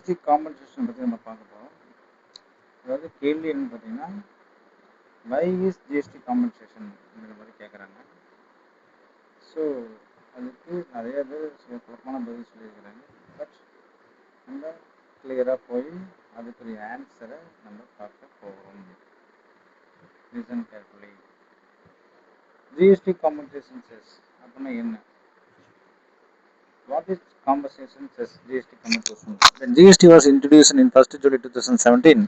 GST compensation பற்றி நம்ம பார்க்க போகிறோம். அதாவது கேள்வி என்னன்னு பார்த்தீங்கன்னா, வை இஸ் ஜிஎஸ்டி காம்பன்சேஷன் அப்படிங்கிற மாதிரி கேட்குறாங்க. ஸோ அதுக்கு நிறைய பேர் சில குழப்பமான பதில் சொல்லியிருக்கிறாங்க. பட் நம்ம கிளியராக போய் அதுக்குரிய ஆன்சரை நம்ம பார்க்க போகிறோம். Listen carefully. GST compensation chess அப்படின்னா என்ன? What is compensation cess? GST compensation. When GST was introduced in 1st July 2017,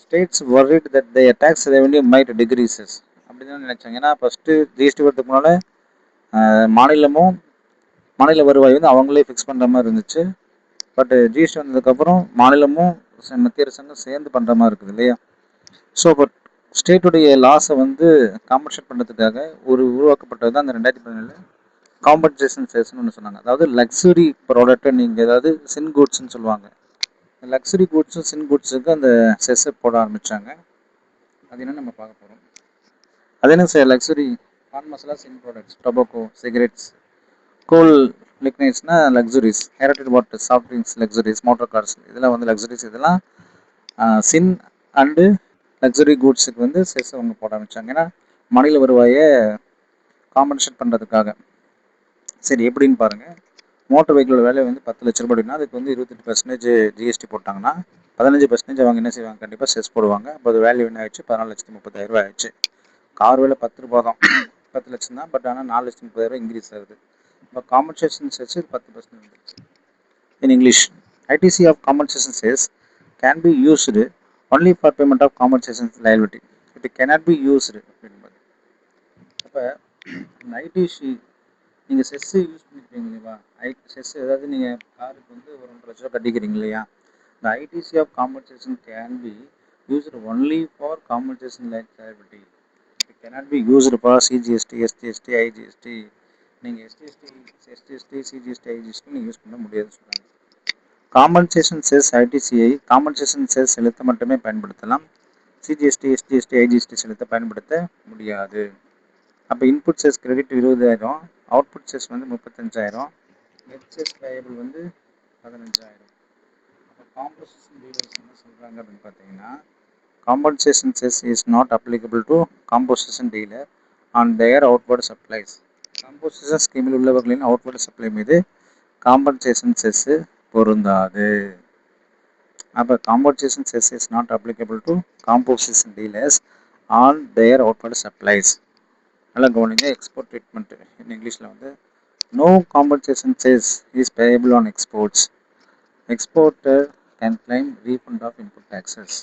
states worried that their tax revenue might decreases. அப்படிதான் நினைச்சாங்க. ஏன்னா ஃபர்ஸ்ட் ஜிஎஸ்டி வரதுக்கு முன்னால மாநில வருவாய் வந்து அவங்களே ஃபிக்ஸ் பண்ணுற மாதிரி இருந்துச்சு. பட் ஜிஎஸ்டி வந்ததுக்கப்புறம் மாநிலமும் மத்திய அரசாங்கம் சேர்ந்து பண்ணுற மாதிரி இருக்குது இல்லையா? ஸோ பட் ஸ்டேட்டுடைய லாஸை வந்து காம்பன்சேட் பண்ணுறதுக்காக உருவாக்கப்பட்டது தான் அந்த 2017 காம்பன்சேஷன் செஸ்ன்னு ஒன்று சொன்னாங்க. அதாவது லக்ஸுரி ப்ராடக்ட்டை நீங்கள் ஏதாவது சின் குட்ஸ்ன்னு சொல்லுவாங்க. லக்ஸுரி குட்ஸும் சின் குட்ஸுக்கு அந்த செஸ்ஸை போட ஆரம்பித்தாங்க. அது என்ன நம்ம பார்க்க போகிறோம். அது என்ன sir luxury paan masala sin products, tobacco, cigarettes, coal லிக்னைட்ஸ்னா luxuries, aerated water, soft drinks luxuries, motor cars இதெல்லாம் வந்து லக்ஸுரிஸ். இதெல்லாம் சின் அண்டு லக்ஸுரி குட்ஸுக்கு வந்து செஸ் அவங்க போட ஆரம்பித்தாங்க. ஏன்னா மாநில வருவாயை காம்பன்சேட் பண்ணுறதுக்காக. சரி எப்படின்னு பாருங்கள். மோட்டர் வெஹிக்கிளோட வேலை வந்து 10 லட்ச ரூபாய் அப்படின்னா அதுக்கு வந்து 28% ஜிஎஸ்டி போட்டாங்கன்னா 15% அவங்க என்ன செய்வாங்க, கண்டிப்பாக செஸ் போடுவாங்க. அப்போ அது வேல்யூ என்ன ஆயிடுச்சு, 14,30,000 ஆயிடுச்சு. கார் வேலை 10 ரூபா தான், 10 லட்சம் தான். பட் ஆனால் 4,30,000 இன்க்ரீஸ் ஆகுது. இப்போ காம்பன்சேஷன் செஸ் 10% வந்துருச்சு. In English, ITC of compensation cess can be used only for payment of compensation liability. It cannot be used அப்படின்பது. அப்போ ஐடிசி நீங்கள் செஸ்ஸு யூஸ் பண்ணிக்கிறீங்க இல்லையா? செஸ் ஏதாவது நீங்கள் காருக்கு வந்து ஒரு 2 லட்ச ரூபா கட்டிக்கிறீங்க இல்லையா? இந்த ITC of compensation can be used only for compensation liability. It cannot be used for CGST, SGST, IGST. நீங்கள் எஸ்டிஎஸ்டி, சிஜிஎஸ்டி, ஐஜிஎஸ்டி நீங்கள் யூஸ் பண்ண முடியாதுன்னு சொல்கிறாங்க. காம்பன்சேஷன் செஸ் ஐடிசியை காம்பன்சேஷன் செஸ் செலுத்த மட்டுமே பயன்படுத்தலாம். சிஜிஎஸ்டி, எஸ்டிஎஸ்டி, ஐஜிஎஸ்டி செலுத்த பயன்படுத்த முடியாது. அப்போ input chess credit 20,000, output chess வந்து 35,000, நெட் செஸ் பேயபிள் வந்து 15,000. அப்போ காம்பன்சேஷன் டீலர்ஸ் என்ன சொல்கிறாங்க அப்படின்னு பார்த்தீங்கன்னா, compensation cess is not applicable to composition dealer on their outward supplies. Composition ஸ்கீமில் உள்ளவர்களின் அவுட்வர்டு சப்ளை மீது காம்பன்சேஷன் செஸ்ஸு பொருந்தாது. அப்போ compensation cess is not applicable to composition dealers on their outward supplies. நல்லா கவனிங்க. எக்ஸ்போர்ட் ட்ரீட்மெண்ட் இன் இங்கிலீஷில் வந்து no compensation cess is payable on exports. Exporter can claim refund of input taxes.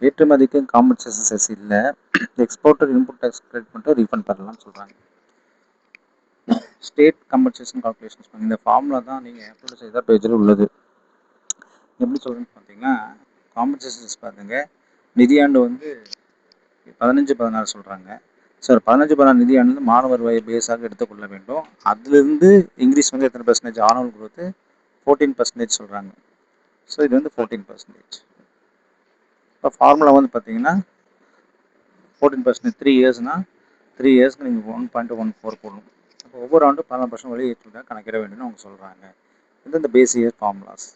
ஏற்றுமதிக்கு compensation cess இல்லை. Exporter input tax credit பண்ணிட்டு refund பெறலாம்னு சொல்கிறாங்க. State compensation calculations இந்த formula தான் நீங்கள் அப்லோட் செய்த பேஜில் உள்ளது. எப்படி சொல்கிறேன்னு பார்த்தீங்கன்னா, காம்பன்சேஷன் செஸ் பார்த்துங்க. நிதியாண்டு வந்து 15-16 சொல்கிறாங்க. சார் 15-16 நிதியாண்டு மாணவர் வருவாயை பேஸாக எடுத்துக்கொள்ள வேண்டும். அதுலேருந்து இங்கிலீஷ் வந்து எத்தனை பர்சன்டேஜ், ஆனுவல் குரோத்து 14% சொல்கிறாங்க. ஸோ இது வந்து 14%. இப்போ ஃபார்முலா வந்து பார்த்தீங்கன்னா 14%, 3 இயர்ஸ்னால் 3 இயர்ஸ்க்கு நீங்கள் 1.14 போடணும். அப்போ ஒவ்வொரு ஆண்டும் 14% வெளியேற்றுவதாக கணக்கிட வேண்டும்னு அவங்க சொல்கிறாங்க. இது இந்த பேசிக் ஃபார்முலாஸ்.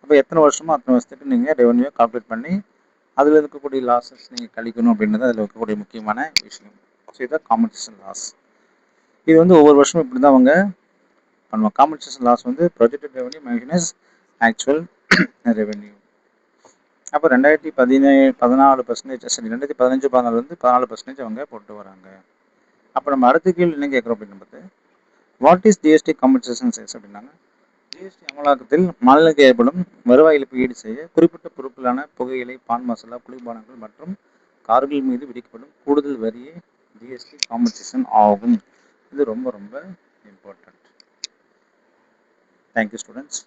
அப்போ எத்தனை வருஷமோ அத்தனை வருஷத்துக்கு நீங்கள் ரெவன்யூ கால்குலேட் பண்ணி அதில் இருக்கக்கூடிய லாஸஸ் நீங்கள் கழிக்கணும் அப்படின்றது அதில் இருக்கக்கூடிய முக்கியமான விஷயம். ஸோ இதுதான் காம்பன்சேஷன் லாஸ். இது வந்து ஒவ்வொரு வருஷமும் இப்படி தான் அவங்க பண்ணுவாங்க. காம்பன்சேஷன் லாஸ் வந்து projected revenue minus actual revenue. அப்போ 2014% சரி 2015-16 வந்து 14% அவங்க போட்டு வராங்க. அப்போ நம்ம அடுத்த கேள்வி என்ன கேட்குறோம் அப்படின்னு பார்த்து, what is GST compensation chess அப்படின்னாங்க. ஜிஎஸ்டி அமலாக்கத்தில் மாநிலங்களுக்கு ஏற்படும் வருவாய் இழப்பு ஈடு செய்ய குறிப்பிட்ட பொருட்களான புகையிலை, பான் மசாலா, குளிர்பானங்கள் மற்றும் கார்கள் மீது விதிக்கப்படும் கூடுதல் வரியே ஜிஎஸ்டி காம்பன்சேஷன் ஆகும். இது ரொம்ப ரொம்ப இம்பார்ட்டன்ட். Thank you students.